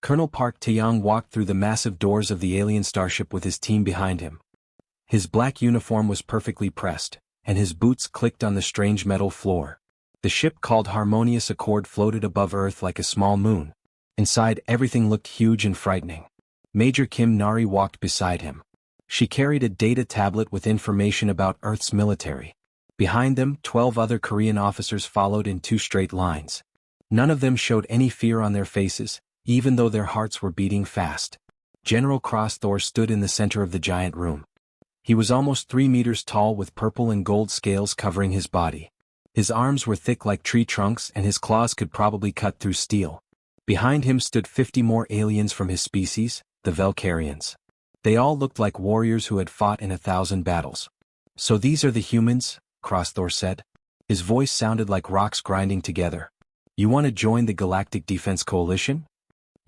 Colonel Park Taeyong walked through the massive doors of the alien starship with his team behind him. His black uniform was perfectly pressed, and his boots clicked on the strange metal floor. The ship called Harmonious Accord floated above Earth like a small moon. Inside, everything looked huge and frightening. Major Kim Nari walked beside him. She carried a data tablet with information about Earth's military. Behind them, 12 other Korean officers followed in 2 straight lines. None of them showed any fear on their faces, even though their hearts were beating fast. General Crossthor stood in the center of the giant room. He was almost 3 meters tall with purple and gold scales covering his body. His arms were thick like tree trunks and his claws could probably cut through steel. Behind him stood 50 more aliens from his species, the Valkyrians. They all looked like warriors who had fought in 1,000 battles. "So these are the humans?" Crossthor said. His voice sounded like rocks grinding together. "You want to join the Galactic Defense Coalition?"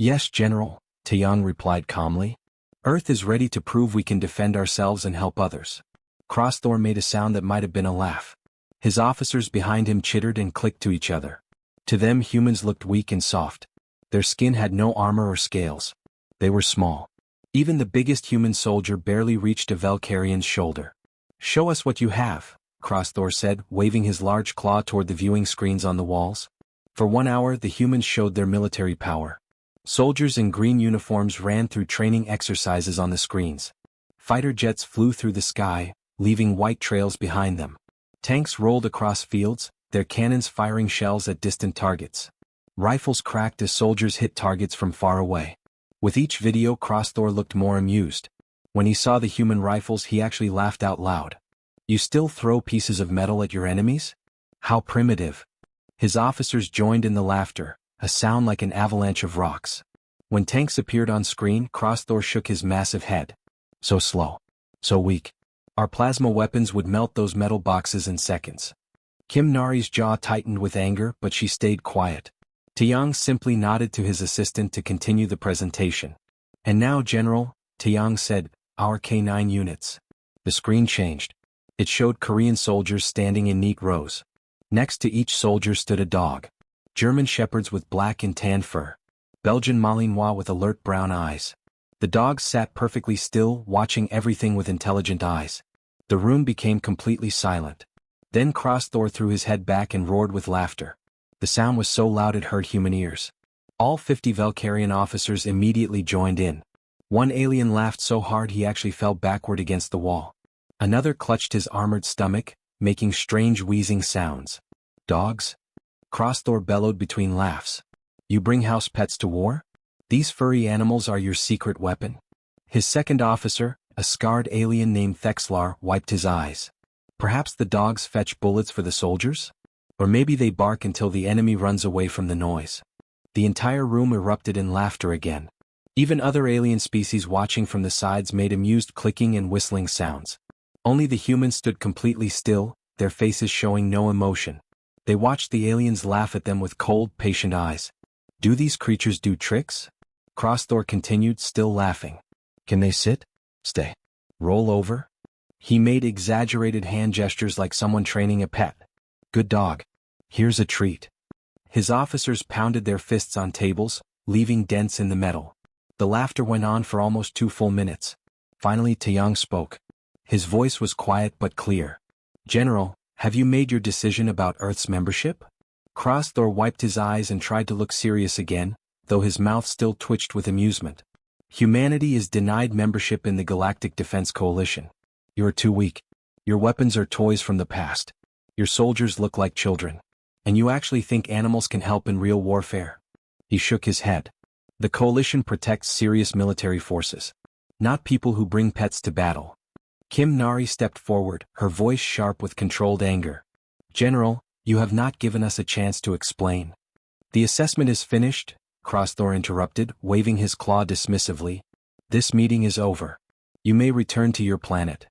"Yes, General," Taeyong replied calmly. "Earth is ready to prove we can defend ourselves and help others." Crossthor made a sound that might have been a laugh. His officers behind him chittered and clicked to each other. To them, humans looked weak and soft. Their skin had no armor or scales. They were small. Even the biggest human soldier barely reached a Valkyrian's shoulder. "Show us what you have," Crossthor said, waving his large claw toward the viewing screens on the walls. For 1 hour, the humans showed their military power. Soldiers in green uniforms ran through training exercises on the screens. Fighter jets flew through the sky, leaving white trails behind them. Tanks rolled across fields, their cannons firing shells at distant targets. Rifles cracked as soldiers hit targets from far away. With each video, Crossthor looked more amused. When he saw the human rifles, he actually laughed out loud. "You still throw pieces of metal at your enemies? How primitive." His officers joined in the laughter, a sound like an avalanche of rocks. When tanks appeared on screen, Crossthor shook his massive head. "So slow. So weak. Our plasma weapons would melt those metal boxes in seconds." Kim Nari's jaw tightened with anger, but she stayed quiet. Taeyong simply nodded to his assistant to continue the presentation. "And now, General," Taeyong said, "our K9 units." The screen changed. It showed Korean soldiers standing in neat rows. Next to each soldier stood a dog. German shepherds with black and tan fur. Belgian Malinois with alert brown eyes. The dogs sat perfectly still, watching everything with intelligent eyes. The room became completely silent. Then Crossthor threw his head back and roared with laughter. The sound was so loud it hurt human ears. All 50 Valkyrian officers immediately joined in. One alien laughed so hard he actually fell backward against the wall. Another clutched his armored stomach, making strange wheezing sounds. "Dogs?" Crossthor bellowed between laughs. "You bring house pets to war? These furry animals are your secret weapon?" His second officer, a scarred alien named Thexlar, wiped his eyes. "Perhaps the dogs fetch bullets for the soldiers? Or maybe they bark until the enemy runs away from the noise." The entire room erupted in laughter again. Even other alien species watching from the sides made amused clicking and whistling sounds. Only the humans stood completely still, their faces showing no emotion. They watched the aliens laugh at them with cold, patient eyes. "Do these creatures do tricks?" Crossthor continued, still laughing. "Can they sit? Stay? Roll over?" He made exaggerated hand gestures like someone training a pet. "Good dog. Here's a treat." His officers pounded their fists on tables, leaving dents in the metal. The laughter went on for almost 2 full minutes. Finally, Taeyong spoke. His voice was quiet but clear. "General, have you made your decision about Earth's membership?" Crossthor wiped his eyes and tried to look serious again, though his mouth still twitched with amusement. "Humanity is denied membership in the Galactic Defense Coalition. You're too weak. Your weapons are toys from the past. Your soldiers look like children. And you actually think animals can help in real warfare?" He shook his head. "The coalition protects serious military forces, not people who bring pets to battle." Kim Nari stepped forward, her voice sharp with controlled anger. "General, you have not given us a chance to explain." "The assessment is finished," Crossthor interrupted, waving his claw dismissively. "This meeting is over. You may return to your planet."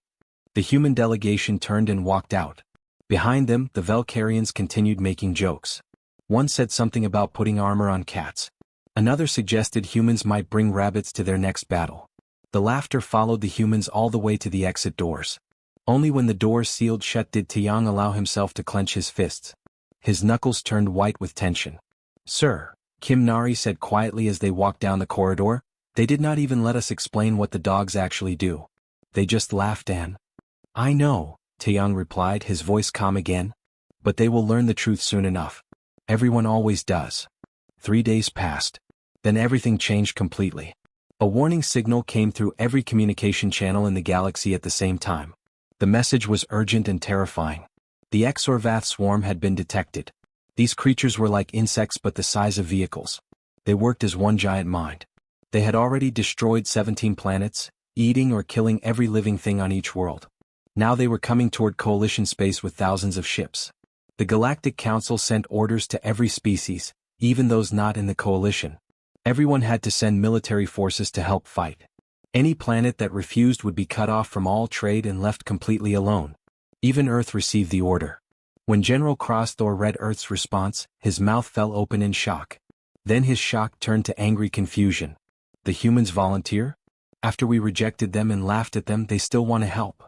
The human delegation turned and walked out. Behind them, the Valkyrians continued making jokes. One said something about putting armor on cats. Another suggested humans might bring rabbits to their next battle. The laughter followed the humans all the way to the exit doors. Only when the doors sealed shut did Taeyong allow himself to clench his fists. His knuckles turned white with tension. "Sir," Kim Nari said quietly as they walked down the corridor. They did not even let us explain what the dogs actually do. They just laughed and... I know, Taeyang replied, his voice calm again. But they will learn the truth soon enough. Everyone always does. 3 days passed. Then everything changed completely. A warning signal came through every communication channel in the galaxy at the same time. The message was urgent and terrifying. The Exorvath swarm had been detected. These creatures were like insects but the size of vehicles. They worked as one giant mind. They had already destroyed 17 planets, eating or killing every living thing on each world. Now they were coming toward Coalition space with thousands of ships. The Galactic Council sent orders to every species, even those not in the Coalition. Everyone had to send military forces to help fight. Any planet that refused would be cut off from all trade and left completely alone. Even Earth received the order. When General Crossthor read Earth's response, his mouth fell open in shock. Then his shock turned to angry confusion. The humans volunteer? After we rejected them and laughed at them, they still want to help.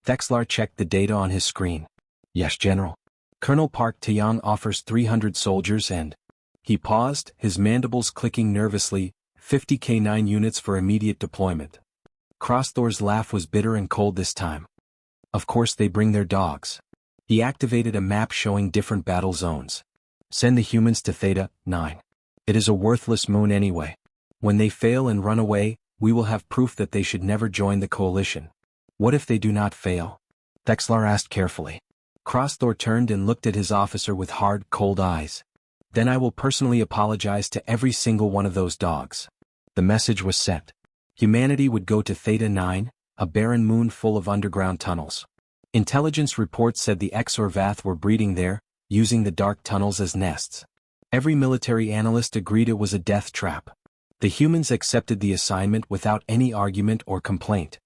Thexlar checked the data on his screen. Yes, General. Colonel Park Taeyang offers 300 soldiers and... He paused, his mandibles clicking nervously, 50 K9 units for immediate deployment. Crossthor's laugh was bitter and cold this time. Of course they bring their dogs. He activated a map showing different battle zones. Send the humans to Theta 9. It is a worthless moon anyway. When they fail and run away, we will have proof that they should never join the Coalition. What if they do not fail? Thexlar asked carefully. Crossthor turned and looked at his officer with hard, cold eyes. Then I will personally apologize to every single one of those dogs. The message was sent. Humanity would go to Theta 9, a barren moon full of underground tunnels. Intelligence reports said the Exorvath were breeding there, using the dark tunnels as nests. Every military analyst agreed it was a death trap. The humans accepted the assignment without any argument or complaint.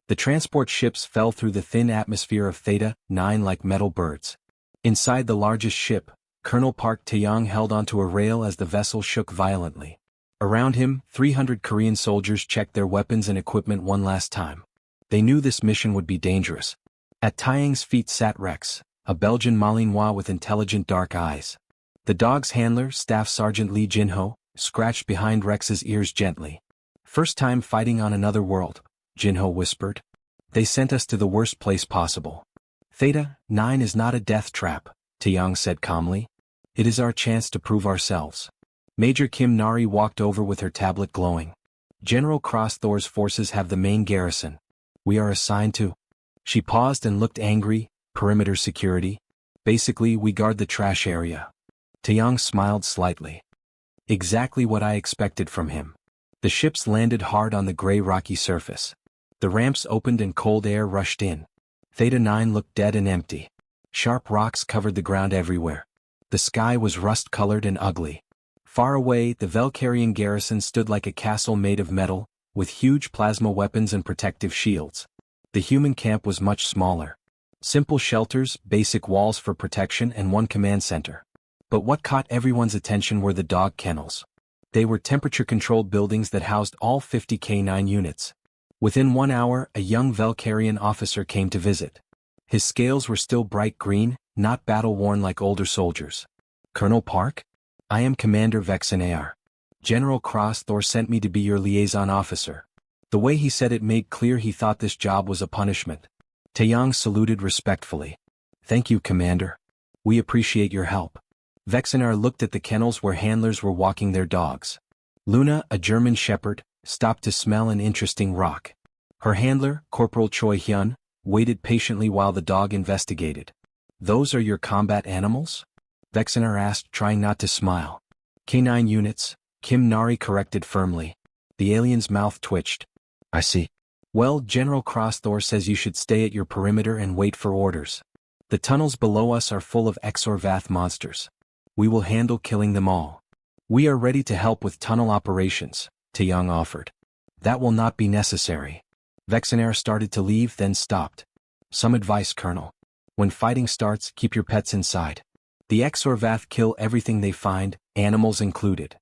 The transport ships fell through the thin atmosphere of Theta 9 like metal birds. Inside the largest ship, Colonel Park Taeyang held onto a rail as the vessel shook violently. Around him, 300 Korean soldiers checked their weapons and equipment one last time. They knew this mission would be dangerous. At Taeyang's feet sat Rex, a Belgian Malinois with intelligent dark eyes. The dog's handler, Staff Sergeant Lee Jinho, scratched behind Rex's ears gently. First time fighting on another world, Jinho whispered. They sent us to the worst place possible. Theta 9 is not a death trap, Taeyang said calmly. It is our chance to prove ourselves. Major Kim Nari walked over with her tablet glowing. General Crossthor's forces have the main garrison. We are assigned to... She paused and looked angry. Perimeter security. Basically, we guard the trash area. Taeyang smiled slightly. Exactly what I expected from him. The ships landed hard on the gray rocky surface. The ramps opened and cold air rushed in. Theta 9 looked dead and empty. Sharp rocks covered the ground everywhere. The sky was rust-colored and ugly. Far away, the Velcarian garrison stood like a castle made of metal, with huge plasma weapons and protective shields. The human camp was much smaller. Simple shelters, basic walls for protection, and one command center. But what caught everyone's attention were the dog kennels. They were temperature-controlled buildings that housed all 50 K9 units. Within 1 hour, a young Velcarian officer came to visit. His scales were still bright green, not battle-worn like older soldiers. Colonel Park? I am Commander Vexenaer. General Crossthor sent me to be your liaison officer. The way he said it made clear he thought this job was a punishment. Taeyang saluted respectfully. Thank you, Commander. We appreciate your help. Vexenaer looked at the kennels where handlers were walking their dogs. Luna, a German shepherd, stopped to smell an interesting rock. Her handler, Corporal Choi Hyun, waited patiently while the dog investigated. Those are your combat animals? Vexenaer asked, trying not to smile. K9 units, Kim Nari corrected firmly. The alien's mouth twitched. I see. Well, General Crossthor says you should stay at your perimeter and wait for orders. The tunnels below us are full of Exorvath monsters. We will handle killing them all. We are ready to help with tunnel operations, Taeyang offered. That will not be necessary. Vexenaer started to leave, then stopped. Some advice, Colonel. When fighting starts, keep your pets inside. The Exorvath kill everything they find, animals included.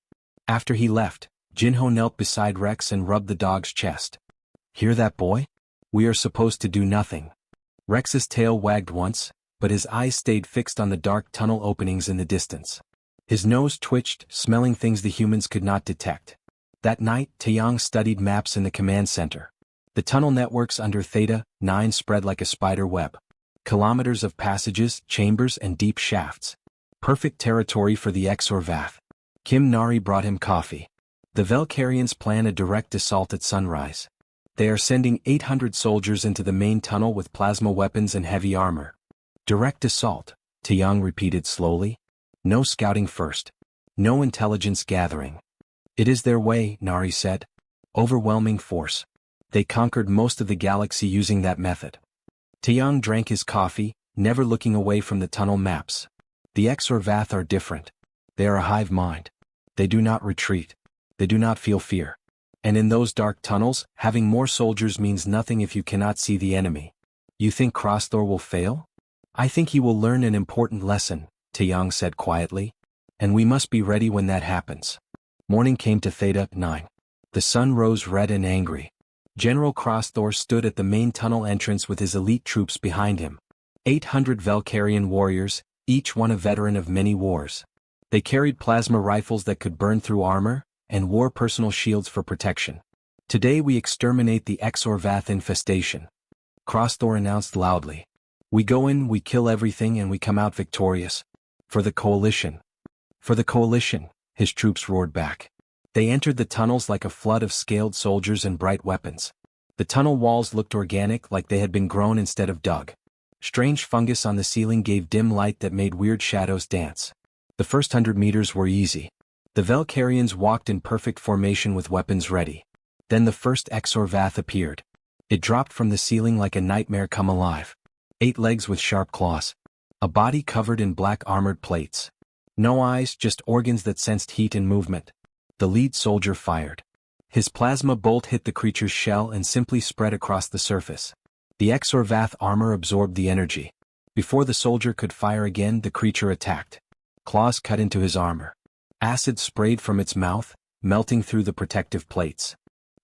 After he left, Jinho knelt beside Rex and rubbed the dog's chest. Hear that, boy? We are supposed to do nothing. Rex's tail wagged once, but his eyes stayed fixed on the dark tunnel openings in the distance. His nose twitched, smelling things the humans could not detect. That night, Taeyang studied maps in the command center. The tunnel networks under Theta 9 spread like a spider web. Kilometers of passages, chambers, and deep shafts. Perfect territory for the Exorvath. Kim Nari brought him coffee. The Velcarians plan a direct assault at sunrise. They are sending 800 soldiers into the main tunnel with plasma weapons and heavy armor. Direct assault, Taeyang repeated slowly. No scouting first. No intelligence gathering. It is their way, Nari said. Overwhelming force. They conquered most of the galaxy using that method. Taeyang drank his coffee, never looking away from the tunnel maps. The Exorvath are different. They are a hive mind. They do not retreat. They do not feel fear. And in those dark tunnels, having more soldiers means nothing if you cannot see the enemy. You think Crossthor will fail? I think he will learn an important lesson, Taeyang said quietly. And we must be ready when that happens. Morning came to Theta 9. The sun rose red and angry. General Crossthor stood at the main tunnel entrance with his elite troops behind him. 800 Velcarian warriors, each one a veteran of many wars. They carried plasma rifles that could burn through armor, and wore personal shields for protection. Today we exterminate the Exorvath infestation. Crossthor announced loudly. We go in, we kill everything, and we come out victorious. For the coalition. For the coalition, his troops roared back. They entered the tunnels like a flood of scaled soldiers and bright weapons. The tunnel walls looked organic, like they had been grown instead of dug. Strange fungus on the ceiling gave dim light that made weird shadows dance. The first 100 meters were easy. The Velcarians walked in perfect formation with weapons ready. Then the first Exorvath appeared. It dropped from the ceiling like a nightmare come alive. 8 legs with sharp claws. A body covered in black armored plates. No eyes, just organs that sensed heat and movement. The lead soldier fired. His plasma bolt hit the creature's shell and simply spread across the surface. The Exorvath armor absorbed the energy. Before the soldier could fire again, the creature attacked. Claws cut into his armor. Acid sprayed from its mouth, melting through the protective plates.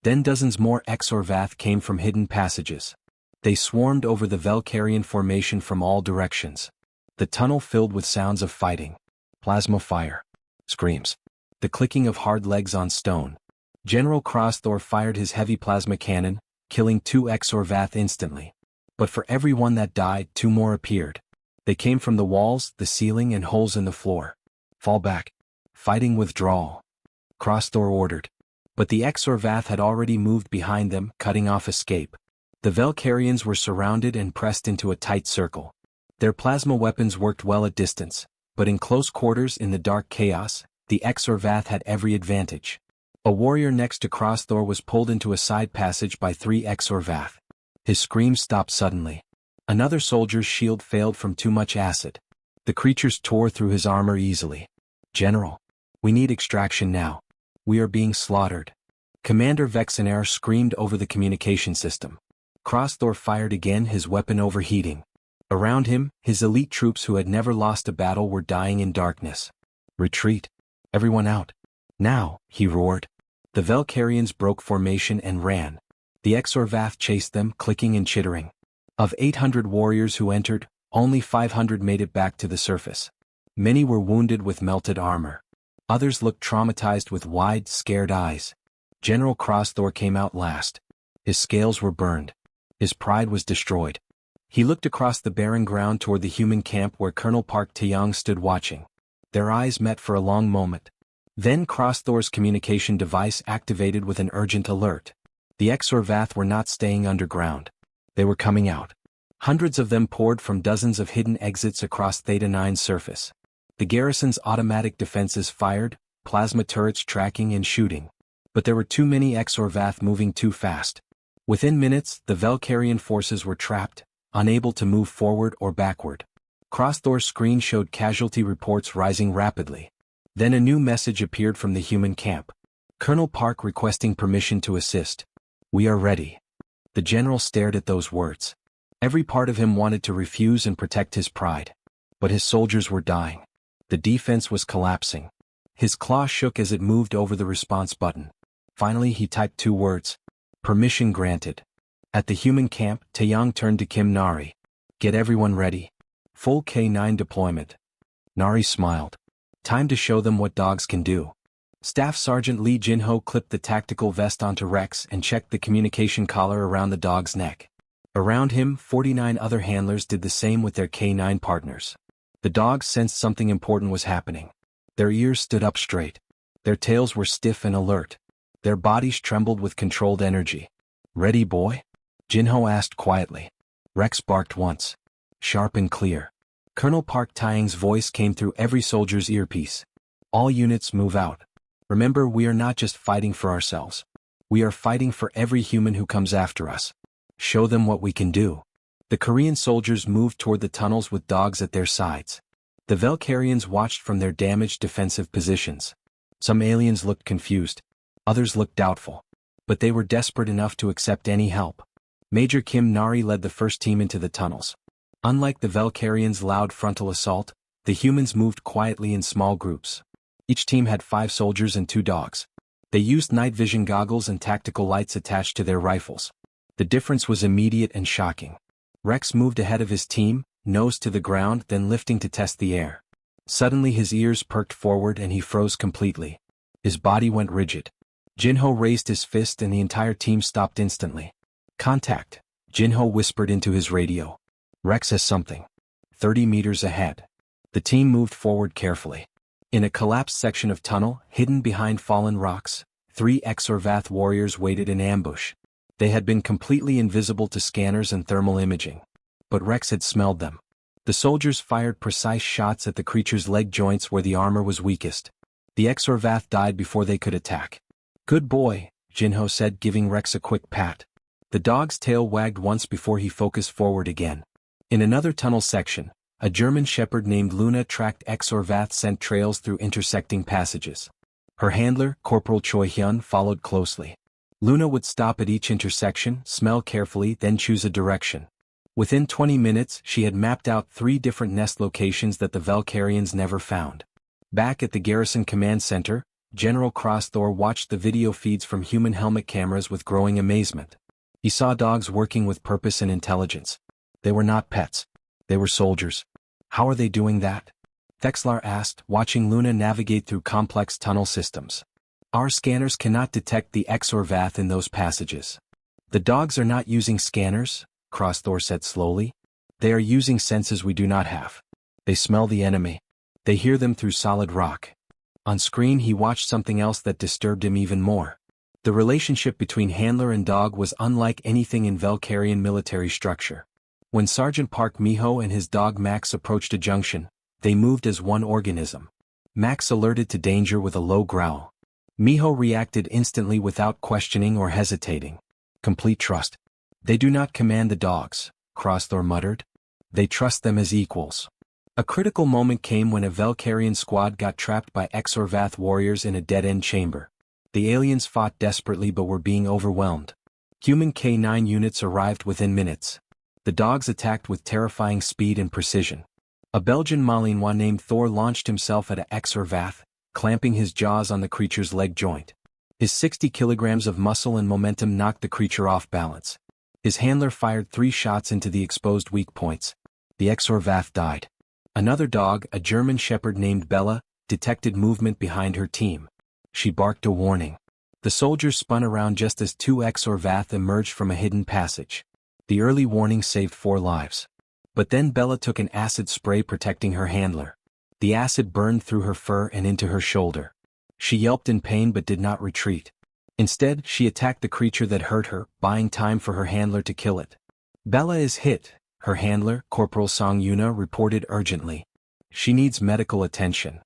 Then dozens more Exorvath came from hidden passages. They swarmed over the Velcarian formation from all directions. The tunnel filled with sounds of fighting. Plasma fire. Screams. The clicking of hard legs on stone. General Crossthor fired his heavy plasma cannon, killing 2 Exorvath instantly. But for every one that died, 2 more appeared. They came from the walls, the ceiling, and holes in the floor. Fall back. Fighting withdrawal. Crossthor ordered. But the Exorvath had already moved behind them, cutting off escape. The Velcarians were surrounded and pressed into a tight circle. Their plasma weapons worked well at distance, but in close quarters in the dark chaos, the Exorvath had every advantage. A warrior next to Crossthor was pulled into a side passage by 3 Exorvath. His screams stopped suddenly. Another soldier's shield failed from too much acid. The creatures tore through his armor easily. General. We need extraction now. We are being slaughtered. Commander Vexenair screamed over the communication system. Crossthor fired again, his weapon overheating. Around him, his elite troops who had never lost a battle were dying in darkness. Retreat. Everyone out. Now, he roared. The Velcarians broke formation and ran. The Exorvath chased them, clicking and chittering. Of 800 warriors who entered, only 500 made it back to the surface. Many were wounded with melted armor. Others looked traumatized with wide, scared eyes. General Crossthor came out last. His scales were burned. His pride was destroyed. He looked across the barren ground toward the human camp where Colonel Park Taeyang stood watching. Their eyes met for a long moment. Then Crossthor's communication device activated with an urgent alert. The Exorvath were not staying underground. They were coming out. Hundreds of them poured from dozens of hidden exits across Theta 9's surface. The garrison's automatic defenses fired, plasma turrets tracking and shooting. But there were too many Exorvath moving too fast. Within minutes, the Velcarian forces were trapped, unable to move forward or backward. Crossthor's screen showed casualty reports rising rapidly. Then a new message appeared from the human camp. Colonel Park requesting permission to assist. We are ready. The general stared at those words. Every part of him wanted to refuse and protect his pride. But his soldiers were dying. The defense was collapsing. His claw shook as it moved over the response button. Finally he typed 2 words. Permission granted. At the human camp, Taeyang turned to Kim Nari. Get everyone ready. Full K9 deployment. Nari smiled. Time to show them what dogs can do. Staff Sergeant Lee Jinho clipped the tactical vest onto Rex and checked the communication collar around the dog's neck. Around him, 49 other handlers did the same with their K9 partners. The dogs sensed something important was happening. Their ears stood up straight. Their tails were stiff and alert. Their bodies trembled with controlled energy. "Ready, boy?" Jinho asked quietly. Rex barked once. Sharp and clear. Colonel Park Taeyang's voice came through every soldier's earpiece. "All units move out. Remember, we are not just fighting for ourselves. We are fighting for every human who comes after us. Show them what we can do." The Korean soldiers moved toward the tunnels with dogs at their sides. The Valkyrians watched from their damaged defensive positions. Some aliens looked confused. Others looked doubtful. But they were desperate enough to accept any help. Major Kim Nari led the first team into the tunnels. Unlike the Valkyrians' loud frontal assault, the humans moved quietly in small groups. Each team had 5 soldiers and 2 dogs. They used night vision goggles and tactical lights attached to their rifles. The difference was immediate and shocking. Rex moved ahead of his team, nose to the ground, then lifting to test the air. Suddenly his ears perked forward and he froze completely. His body went rigid. Jinho raised his fist and the entire team stopped instantly. "Contact," Jinho whispered into his radio. "Rex has something." 30 meters ahead. The team moved forward carefully. In a collapsed section of tunnel, hidden behind fallen rocks, 3 Exorvath warriors waited in ambush. They had been completely invisible to scanners and thermal imaging. But Rex had smelled them. The soldiers fired precise shots at the creature's leg joints where the armor was weakest. The Exorvath died before they could attack. "Good boy," Jinho said, giving Rex a quick pat. The dog's tail wagged once before he focused forward again. In another tunnel section, a German shepherd named Luna tracked Exorvath scent trails through intersecting passages. Her handler, Corporal Choi Hyun, followed closely. Luna would stop at each intersection, smell carefully, then choose a direction. Within 20 minutes, she had mapped out 3 different nest locations that the Valkyrians never found. Back at the Garrison Command Center, General Crossthor watched the video feeds from human helmet cameras with growing amazement. He saw dogs working with purpose and intelligence. They were not pets. They were soldiers. "How are they doing that?" Thexlar asked, watching Luna navigate through complex tunnel systems. "Our scanners cannot detect the Exorvath in those passages." "The dogs are not using scanners," Crossthor said slowly. "They are using senses we do not have. They smell the enemy. They hear them through solid rock." On screen he watched something else that disturbed him even more. The relationship between handler and dog was unlike anything in Valkyrian military structure. When Sergeant Park Miho and his dog Max approached a junction, they moved as one organism. Max alerted to danger with a low growl. Miho reacted instantly without questioning or hesitating. Complete trust. "They do not command the dogs," Crossthor muttered. "They trust them as equals." A critical moment came when a Valkyrian squad got trapped by Exorvath warriors in a dead-end chamber. The aliens fought desperately but were being overwhelmed. Human K9 units arrived within minutes. The dogs attacked with terrifying speed and precision. A Belgian Malinois named Thor launched himself at a Exorvath, clamping his jaws on the creature's leg joint. His 60 kilograms of muscle and momentum knocked the creature off balance. His handler fired 3 shots into the exposed weak points. The Exorvath died. Another dog, a German shepherd named Bella, detected movement behind her team. She barked a warning. The soldiers spun around just as 2 Exorvath emerged from a hidden passage. The early warning saved 4 lives. But then Bella took an acid spray protecting her handler. The acid burned through her fur and into her shoulder. She yelped in pain but did not retreat. Instead, she attacked the creature that hurt her, buying time for her handler to kill it. "Bella is hit," her handler, Corporal Song Yuna, reported urgently. "She needs medical attention."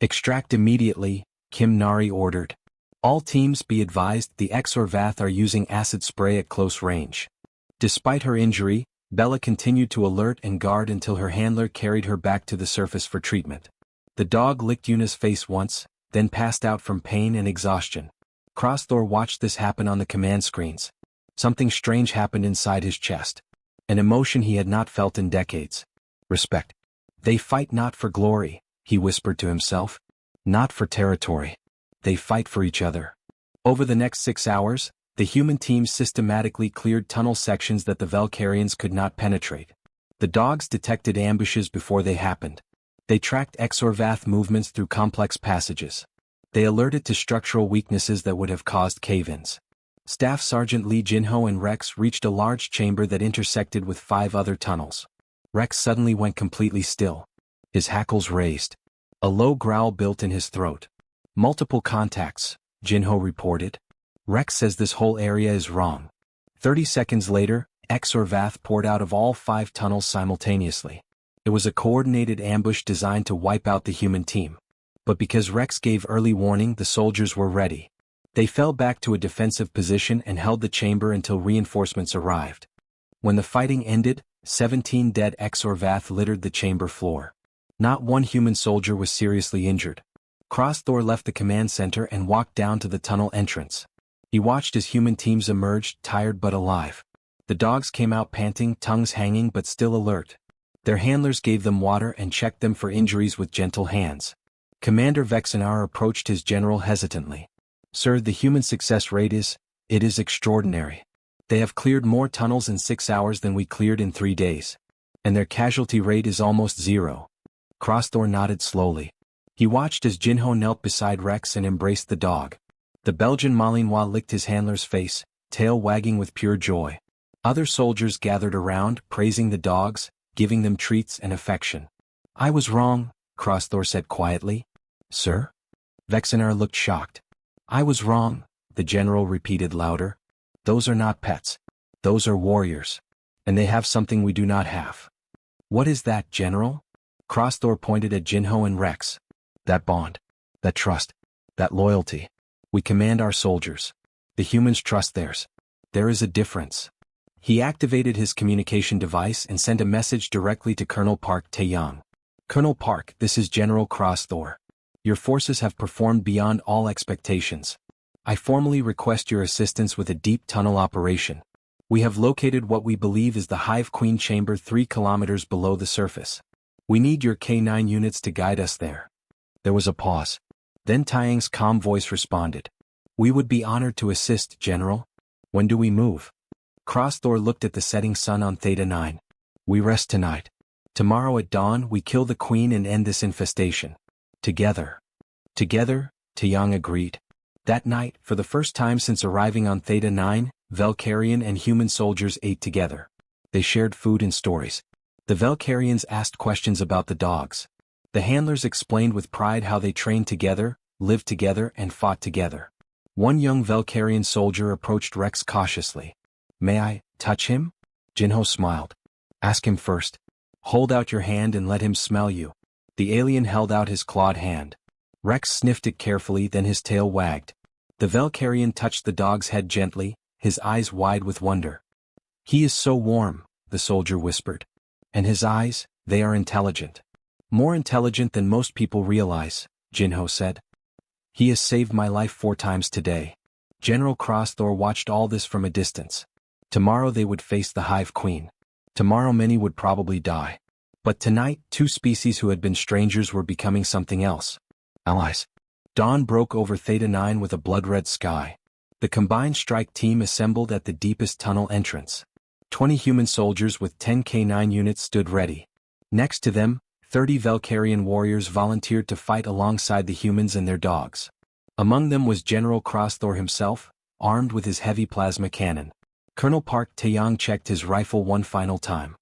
"Extract immediately," Kim Nari ordered. "All teams be advised the Exorvath are using acid spray at close range." Despite her injury, Bella continued to alert and guard until her handler carried her back to the surface for treatment. The dog licked Yuna's face once, then passed out from pain and exhaustion. Crossthor watched this happen on the command screens. Something strange happened inside his chest. An emotion he had not felt in decades. Respect. "They fight not for glory," he whispered to himself. "Not for territory. They fight for each other." Over the next 6 hours, the human team systematically cleared tunnel sections that the Valkyrians could not penetrate. The dogs detected ambushes before they happened. They tracked Exorvath movements through complex passages. They alerted to structural weaknesses that would have caused cave-ins. Staff Sergeant Lee Jinho and Rex reached a large chamber that intersected with 5 other tunnels. Rex suddenly went completely still. His hackles raised. A low growl built in his throat. Multiple contacts, Jinho reported. Rex says this whole area is wrong. 30 seconds later, Exorvath poured out of all 5 tunnels simultaneously. It was a coordinated ambush designed to wipe out the human team. But because Rex gave early warning, the soldiers were ready. They fell back to a defensive position and held the chamber until reinforcements arrived. When the fighting ended, 17 dead Exorvath littered the chamber floor. Not one human soldier was seriously injured. Crossthor left the command center and walked down to the tunnel entrance. He watched as human teams emerged, tired but alive. The dogs came out panting, tongues hanging but still alert. Their handlers gave them water and checked them for injuries with gentle hands. Commander Vexenar approached his general hesitantly. Sir, the human success rate is extraordinary. They have cleared more tunnels in 6 hours than we cleared in 3 days. And their casualty rate is almost 0. Crossthor nodded slowly. He watched as Jinho knelt beside Rex and embraced the dog. The Belgian Malinois licked his handler's face, tail wagging with pure joy. Other soldiers gathered around, praising the dogs, giving them treats and affection. I was wrong, Crossthor said quietly. Sir? Vexenar looked shocked. I was wrong, the general repeated louder. Those are not pets. Those are warriors. And they have something we do not have. What is that, General? Crossthor pointed at Jinho and Rex. That bond. That trust. That loyalty. We command our soldiers. The humans trust theirs. There is a difference. He activated his communication device and sent a message directly to Colonel Park Taeyang. Colonel Park, this is General Crossthor. Your forces have performed beyond all expectations. I formally request your assistance with a deep tunnel operation. We have located what we believe is the Hive Queen chamber 3 kilometers below the surface. We need your K9 units to guide us there. There was a pause. Then Taeyang's calm voice responded. We would be honored to assist, General. When do we move? Crossthor looked at the setting sun on Theta 9. We rest tonight. Tomorrow at dawn we kill the Queen and end this infestation. Together. Together, Taeyang agreed. That night, for the first time since arriving on Theta 9, Velkarian and human soldiers ate together. They shared food and stories. The Velkarians asked questions about the dogs. The handlers explained with pride how they trained together, lived together and fought together. One young Velkarian soldier approached Rex cautiously. May I touch him? Jinho smiled. Ask him first. Hold out your hand and let him smell you. The alien held out his clawed hand. Rex sniffed it carefully, then his tail wagged. The Velkarian touched the dog's head gently, his eyes wide with wonder. He is so warm, the soldier whispered. And his eyes, they are intelligent. More intelligent than most people realize, Jinho said. He has saved my life 4 times today. General Crossthor watched all this from a distance. Tomorrow they would face the Hive Queen. Tomorrow many would probably die. But tonight, 2 species who had been strangers were becoming something else. Allies. Dawn broke over Theta 9 with a blood-red sky. The combined strike team assembled at the deepest tunnel entrance. 20 human soldiers with 10 K9 units stood ready. Next to them, 30 Velkarian warriors volunteered to fight alongside the humans and their dogs. Among them was General Crossthor himself, armed with his heavy plasma cannon. Colonel Park Taeyang checked his rifle one final time.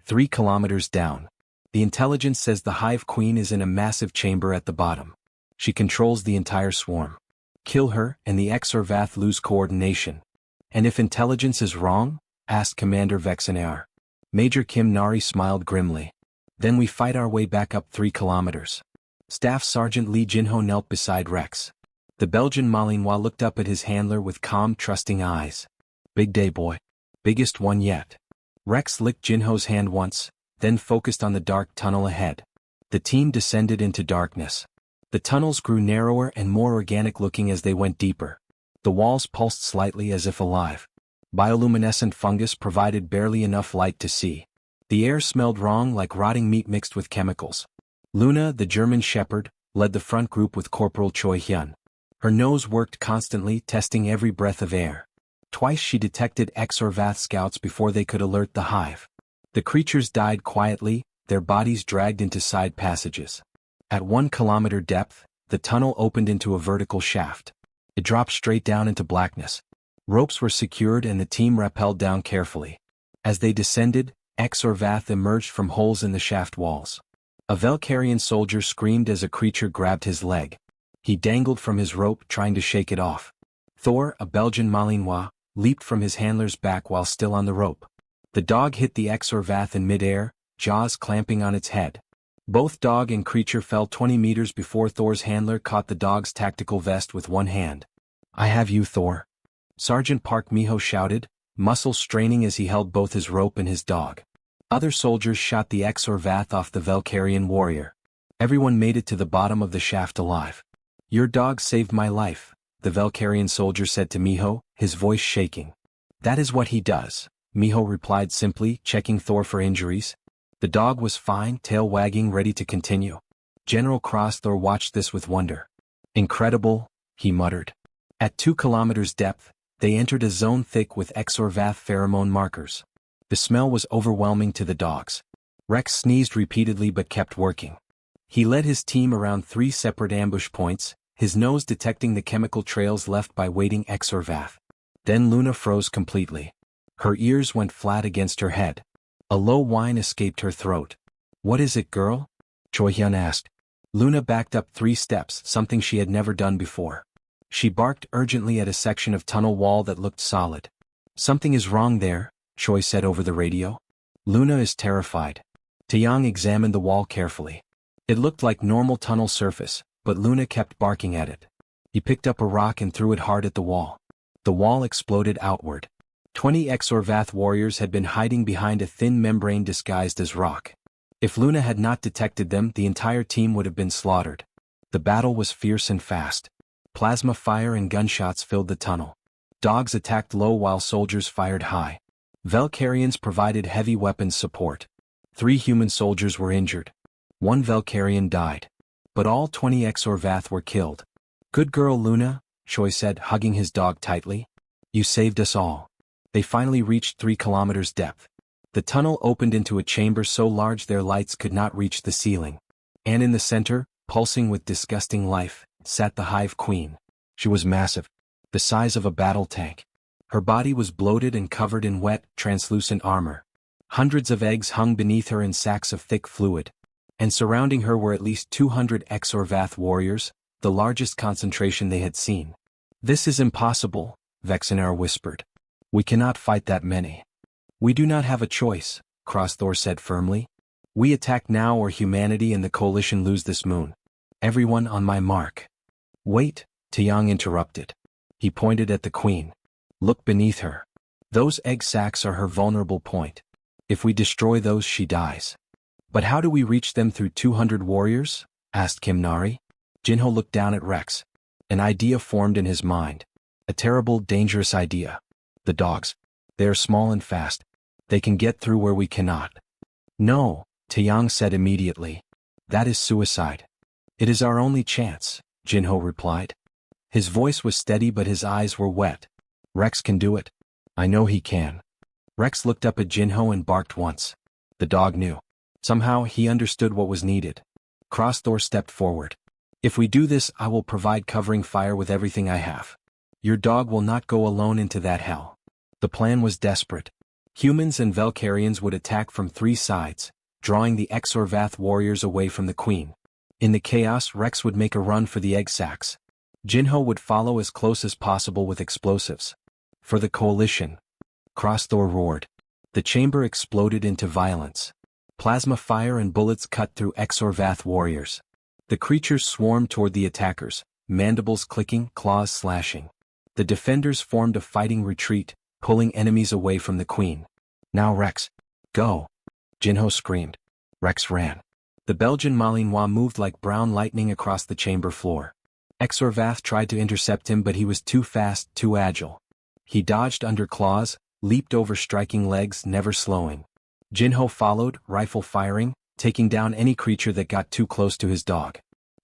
3 kilometers down. The intelligence says the Hive Queen is in a massive chamber at the bottom. She controls the entire swarm. Kill her, and the Exorvath lose coordination. And if intelligence is wrong? Asked Commander Vexenar. Major Kim Nari smiled grimly. Then we fight our way back up 3 kilometers. Staff Sergeant Lee Jinho knelt beside Rex. The Belgian Malinois looked up at his handler with calm, trusting eyes. Big day, boy. Biggest one yet. Rex licked Jinho's hand once, then focused on the dark tunnel ahead. The team descended into darkness. The tunnels grew narrower and more organic-looking as they went deeper. The walls pulsed slightly as if alive. Bioluminescent fungus provided barely enough light to see. The air smelled wrong, like rotting meat mixed with chemicals. Luna, the German shepherd, led the front group with Corporal Choi Hyun. Her nose worked constantly, testing every breath of air. Twice she detected Exorvath scouts before they could alert the hive. The creatures died quietly, their bodies dragged into side passages. At 1 kilometer depth, the tunnel opened into a vertical shaft. It dropped straight down into blackness. Ropes were secured and the team rappelled down carefully. As they descended, Xorvath emerged from holes in the shaft walls. A Velkarian soldier screamed as a creature grabbed his leg. He dangled from his rope trying to shake it off. Thor, a Belgian Malinois, leaped from his handler's back while still on the rope. The dog hit the Xorvath in midair, jaws clamping on its head. Both dog and creature fell 20 meters before Thor's handler caught the dog's tactical vest with one hand. "I have you, Thor," Sergeant Park Miho shouted, muscles straining as he held both his rope and his dog. Other soldiers shot the Xorvath off the Velkarian warrior. Everyone made it to the bottom of the shaft alive. "Your dog saved my life," the Velkarian soldier said to Miho, his voice shaking. "That is what he does," Miho replied simply, checking Thor for injuries. The dog was fine, tail wagging, ready to continue. General Thor watched this with wonder. "Incredible," he muttered. At 2 kilometers depth, they entered a zone thick with Xorvath pheromone markers. The smell was overwhelming to the dogs. Rex sneezed repeatedly but kept working. He led his team around 3 separate ambush points, his nose detecting the chemical trails left by waiting Xorvath. Then Luna froze completely. Her ears went flat against her head. A low whine escaped her throat. "What is it, girl?" Choi-hyun asked. Luna backed up 3 steps, something she had never done before. She barked urgently at a section of tunnel wall that looked solid. "Something is wrong there," Choi said over the radio. "Luna is terrified." Taeyang examined the wall carefully. It looked like normal tunnel surface, but Luna kept barking at it. He picked up a rock and threw it hard at the wall. The wall exploded outward. 20 Xorvath warriors had been hiding behind a thin membrane disguised as rock. If Luna had not detected them, the entire team would have been slaughtered. The battle was fierce and fast. Plasma fire and gunshots filled the tunnel. Dogs attacked low while soldiers fired high. Velkarians provided heavy weapons support. 3 human soldiers were injured. 1 Velkarian died. But all 20 Xorvath were killed. "Good girl, Luna," Choi said, hugging his dog tightly. "You saved us all." They finally reached 3 kilometers depth. The tunnel opened into a chamber so large their lights could not reach the ceiling. And in the center, pulsing with disgusting life, sat the Hive Queen. She was massive, the size of a battle tank. Her body was bloated and covered in wet, translucent armor. Hundreds of eggs hung beneath her in sacks of thick fluid. And surrounding her were at least 200 Xorvath warriors, the largest concentration they had seen. "This is impossible," Vexenar whispered. "We cannot fight that many." "We do not have a choice," Thor said firmly. "We attack now or humanity and the coalition lose this moon. Everyone on my mark." "Wait," Taeyang interrupted. He pointed at the queen. "Look beneath her. Those egg sacs are her vulnerable point. If we destroy those, she dies." "But how do we reach them through 200 warriors?" asked Kimnari. Jinho looked down at Rex. An idea formed in his mind. A terrible, dangerous idea. "The dogs. They are small and fast. They can get through where we cannot." "No," Taeyang said immediately. "That is suicide." "It is our only chance," Jinho replied. His voice was steady but his eyes were wet. "Rex can do it. I know he can." Rex looked up at Jinho and barked once. The dog knew. Somehow he understood what was needed. Thor stepped forward. "If we do this, I will provide covering fire with everything I have. Your dog will not go alone into that hell." The plan was desperate. Humans and Velkarians would attack from 3 sides, drawing the Xorvath warriors away from the queen. In the chaos, Rex would make a run for the egg sacs. Jinho would follow as close as possible with explosives. "For the coalition!" Thor roared. The chamber exploded into violence. Plasma fire and bullets cut through Xorvath warriors. The creatures swarmed toward the attackers, mandibles clicking, claws slashing. The defenders formed a fighting retreat, pulling enemies away from the queen. "Now Rex, go!" Jinho screamed. Rex ran. The Belgian Malinois moved like brown lightning across the chamber floor. Xorvath tried to intercept him but he was too fast, too agile. He dodged under claws, leaped over striking legs, never slowing. Jinho followed, rifle firing, taking down any creature that got too close to his dog.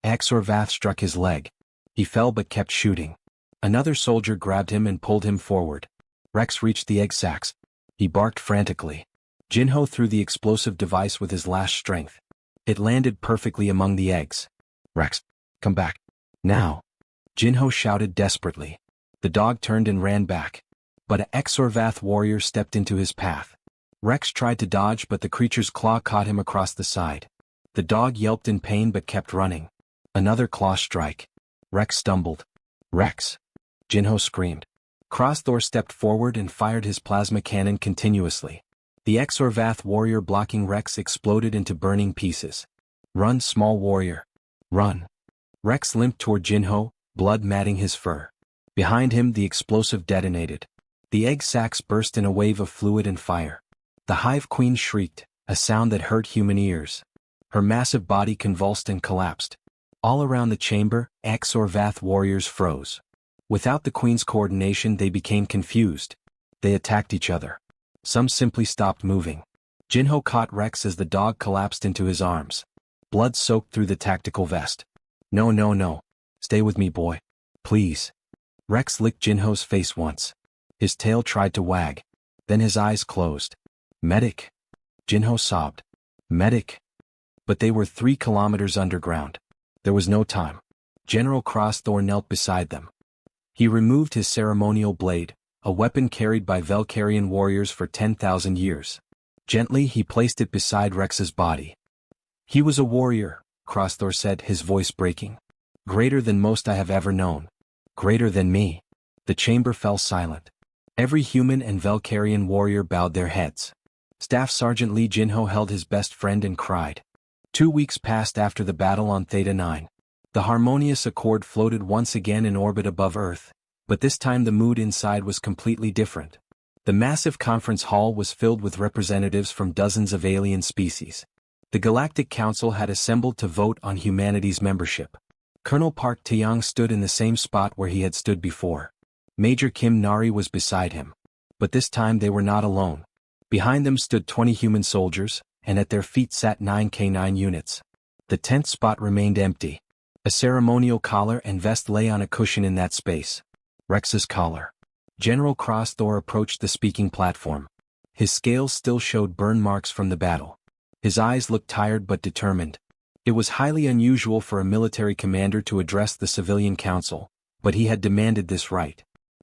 Xorvath struck his leg. He fell but kept shooting. Another soldier grabbed him and pulled him forward. Rex reached the egg sacs. He barked frantically. Jinho threw the explosive device with his last strength. It landed perfectly among the eggs. Rex, come back. Now. Jinho shouted desperately. The dog turned and ran back. But an Exorvath warrior stepped into his path. Rex tried to dodge, but the creature's claw caught him across the side. The dog yelped in pain but kept running. Another claw strike. Rex stumbled. Rex! Jinho screamed. Crosthor stepped forward and fired his plasma cannon continuously. The Exorvath warrior blocking Rex exploded into burning pieces. Run, small warrior. Run. Rex limped toward Jinho, blood matting his fur. Behind him, the explosive detonated. The egg sacs burst in a wave of fluid and fire. The hive queen shrieked, a sound that hurt human ears. Her massive body convulsed and collapsed. All around the chamber, Exorvath warriors froze. Without the queen's coordination, they became confused. They attacked each other. Some simply stopped moving. Jinho caught Rex as the dog collapsed into his arms. Blood soaked through the tactical vest. No, no, no. Stay with me, boy. Please. Rex licked Jinho's face once. His tail tried to wag. Then his eyes closed. Medic. Jinho sobbed. Medic. But they were 3 kilometers underground. There was no time. General Crosthor knelt beside them. He removed his ceremonial blade, a weapon carried by Velcarian warriors for 10,000 years. Gently he placed it beside Rex's body. He was a warrior, Crosthor said, his voice breaking. Greater than most I have ever known. Greater than me. The chamber fell silent. Every human and Velcarian warrior bowed their heads. Staff Sergeant Lee Jinho held his best friend and cried. 2 weeks passed after the battle on Theta 9. The harmonious accord floated once again in orbit above Earth, but this time the mood inside was completely different. The massive conference hall was filled with representatives from dozens of alien species. The Galactic Council had assembled to vote on humanity's membership. Colonel Park Taeyong stood in the same spot where he had stood before. Major Kim Nari was beside him. But this time they were not alone. Behind them stood 20 human soldiers, and at their feet sat 9 K9 units. The 10th spot remained empty. A ceremonial collar and vest lay on a cushion in that space. Rex's collar. General Crosthor approached the speaking platform. His scales still showed burn marks from the battle. His eyes looked tired but determined. It was highly unusual for a military commander to address the civilian council, but he had demanded this right.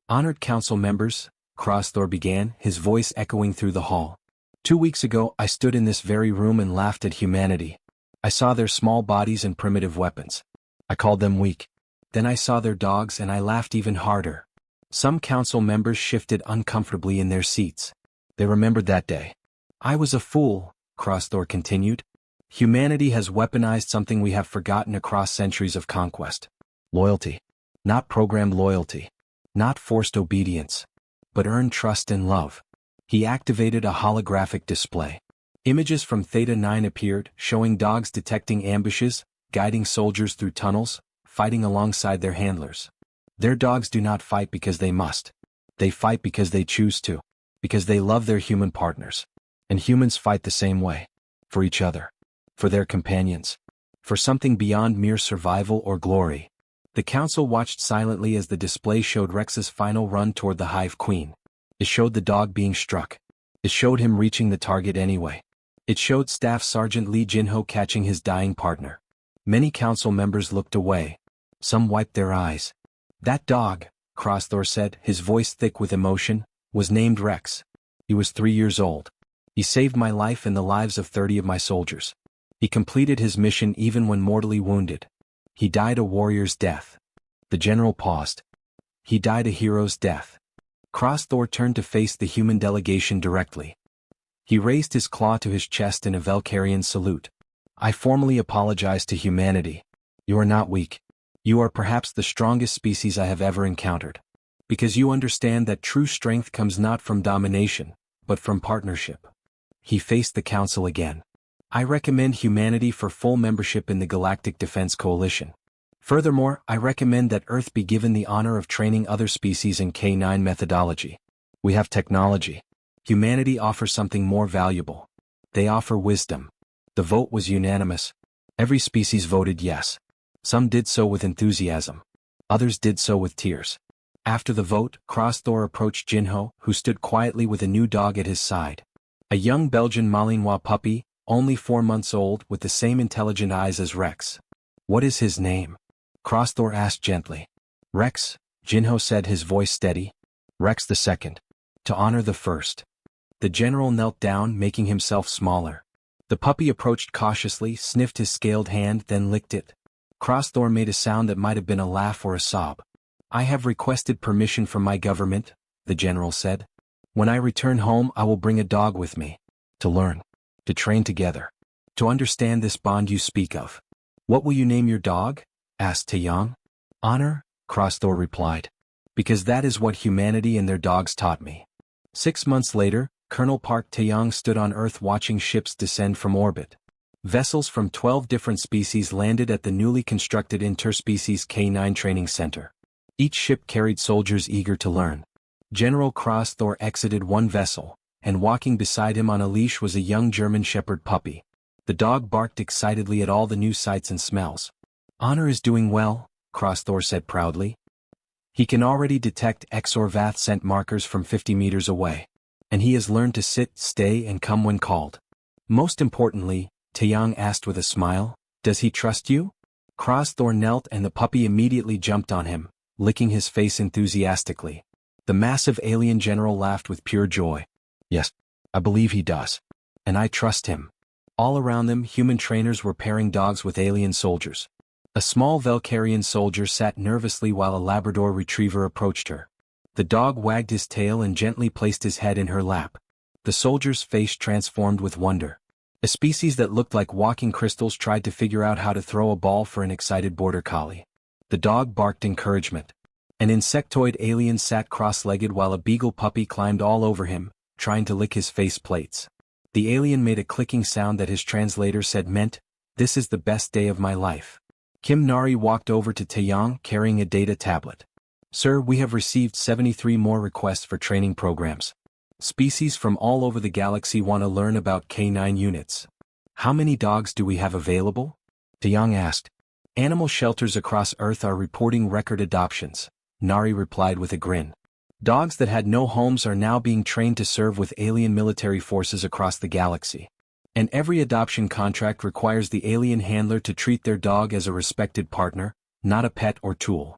Honored council members, Crosthor began, his voice echoing through the hall. 2 weeks ago I stood in this very room and laughed at humanity. I saw their small bodies and primitive weapons. I called them weak. Then I saw their dogs and I laughed even harder. Some council members shifted uncomfortably in their seats. They remembered that day. I was a fool, Crosthor continued. Humanity has weaponized something we have forgotten across centuries of conquest. Loyalty. Not programmed loyalty. Not forced obedience. But earned trust and love. He activated a holographic display. Images from Theta 9 appeared, showing dogs detecting ambushes, guiding soldiers through tunnels, fighting alongside their handlers. Their dogs do not fight because they must. They fight because they choose to. Because they love their human partners. And humans fight the same way. For each other. For their companions. For something beyond mere survival or glory. The council watched silently as the display showed Rex's final run toward the Hive Queen. It showed the dog being struck. It showed him reaching the target anyway. It showed Staff Sergeant Lee Jinho catching his dying partner. Many council members looked away. Some wiped their eyes. That dog, Crosthor said, his voice thick with emotion, was named Rex. He was 3 years old. He saved my life and the lives of 30 of my soldiers. He completed his mission even when mortally wounded. He died a warrior's death. The general paused. He died a hero's death. Crosthor turned to face the human delegation directly. He raised his claw to his chest in a Velcarian salute. I formally apologize to humanity. You are not weak. You are perhaps the strongest species I have ever encountered. Because you understand that true strength comes not from domination, but from partnership. He faced the council again. I recommend humanity for full membership in the Galactic Defense Coalition. Furthermore, I recommend that Earth be given the honor of training other species in K9 methodology. We have technology. Humanity offers something more valuable. They offer wisdom. The vote was unanimous. Every species voted yes. Some did so with enthusiasm. Others did so with tears. After the vote, Crosthor approached Jinho, who stood quietly with a new dog at his side. A young Belgian Malinois puppy, only 4 months old, with the same intelligent eyes as Rex. What is his name? Crosthor asked gently. Rex, Jinho said, his voice steady. Rex the second. To honor the first. The general knelt down, making himself smaller. The puppy approached cautiously, sniffed his scaled hand, then licked it. Crosthor made a sound that might have been a laugh or a sob. I have requested permission from my government, the general said. When I return home, I will bring a dog with me. To learn. To train together. To understand this bond you speak of. What will you name your dog? Asked Taeyang. Honor, Crosthor replied. Because that is what humanity and their dogs taught me. 6 months later, Colonel Park Taeyang stood on Earth watching ships descend from orbit. Vessels from 12 different species landed at the newly constructed Interspecies K9 Training Center. Each ship carried soldiers eager to learn. General Crosthor exited one vessel, and walking beside him on a leash was a young German Shepherd puppy. The dog barked excitedly at all the new sights and smells. Honor is doing well, Crosthor said proudly. He can already detect Exorvath scent markers from 50 meters away. And he has learned to sit, stay, and come when called. Most importantly, Taeyang asked with a smile, does he trust you? Crosthor knelt and the puppy immediately jumped on him, licking his face enthusiastically. The massive alien general laughed with pure joy. Yes, I believe he does. And I trust him. All around them, human trainers were pairing dogs with alien soldiers. A small Velcarian soldier sat nervously while a Labrador retriever approached her. The dog wagged his tail and gently placed his head in her lap. The soldier's face transformed with wonder. A species that looked like walking crystals tried to figure out how to throw a ball for an excited border collie. The dog barked encouragement. An insectoid alien sat cross-legged while a beagle puppy climbed all over him, trying to lick his face plates. The alien made a clicking sound that his translator said meant, "This is the best day of my life." Kim Nari walked over to Taeyang carrying a data tablet. Sir, we have received 73 more requests for training programs. Species from all over the galaxy want to learn about K9 units. How many dogs do we have available? Taeyang asked. Animal shelters across Earth are reporting record adoptions, Nari replied with a grin. Dogs that had no homes are now being trained to serve with alien military forces across the galaxy. And every adoption contract requires the alien handler to treat their dog as a respected partner, not a pet or tool.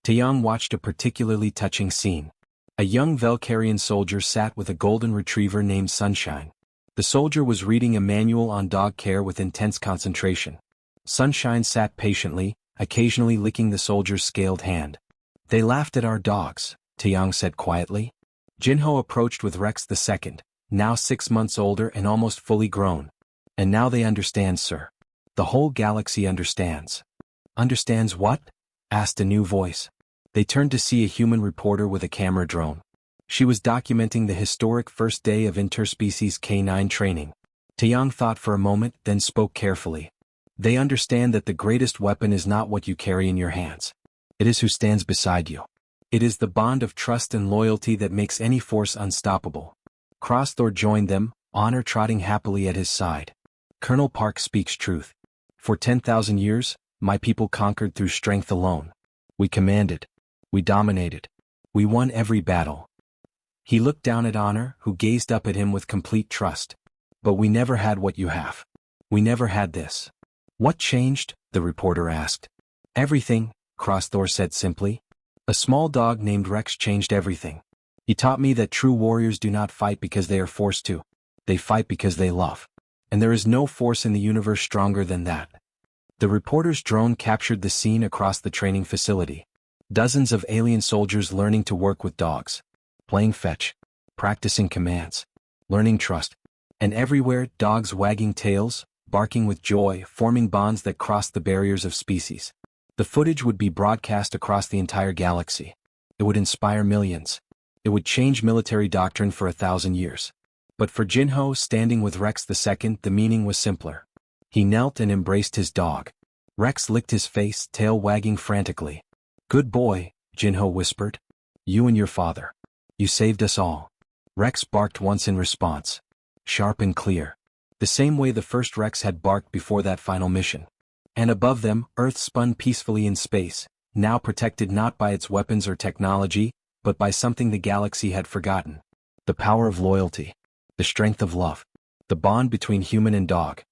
Taeyang watched a particularly touching scene. A young Velcarian soldier sat with a golden retriever named Sunshine. The soldier was reading a manual on dog care with intense concentration. Sunshine sat patiently, occasionally licking the soldier's scaled hand. They laughed at our dogs, Taeyang said quietly. Jinho approached with Rex the second, now 6 months older and almost fully grown. And now they understand, sir. The whole galaxy understands. Understands what? Asked a new voice. They turned to see a human reporter with a camera drone. She was documenting the historic first day of interspecies K9 training. Taeyang thought for a moment, then spoke carefully. They understand that the greatest weapon is not what you carry in your hands. It is who stands beside you. It is the bond of trust and loyalty that makes any force unstoppable. Crosthor joined them, Honor trotting happily at his side. Colonel Park speaks truth. For 10,000 years, my people conquered through strength alone. We commanded. We dominated. We won every battle. He looked down at Honor, who gazed up at him with complete trust. But we never had what you have. We never had this. What changed? The reporter asked. Everything, Crosthor said simply. A small dog named Rex changed everything. He taught me that true warriors do not fight because they are forced to. They fight because they love. And there is no force in the universe stronger than that. The reporter's drone captured the scene across the training facility. Dozens of alien soldiers learning to work with dogs. Playing fetch. Practicing commands. Learning trust. And everywhere, dogs wagging tails, barking with joy, forming bonds that crossed the barriers of species. The footage would be broadcast across the entire galaxy. It would inspire millions. It would change military doctrine for 1,000 years. But for Jinho standing with Rex II, the meaning was simpler. He knelt and embraced his dog. Rex licked his face, tail wagging frantically. Good boy, Jinho whispered. You and your father. You saved us all. Rex barked once in response. Sharp and clear. The same way the first Rex had barked before that final mission. And above them, Earth spun peacefully in space, now protected not by its weapons or technology, but by something the galaxy had forgotten. The power of loyalty. The strength of love. The bond between human and dog.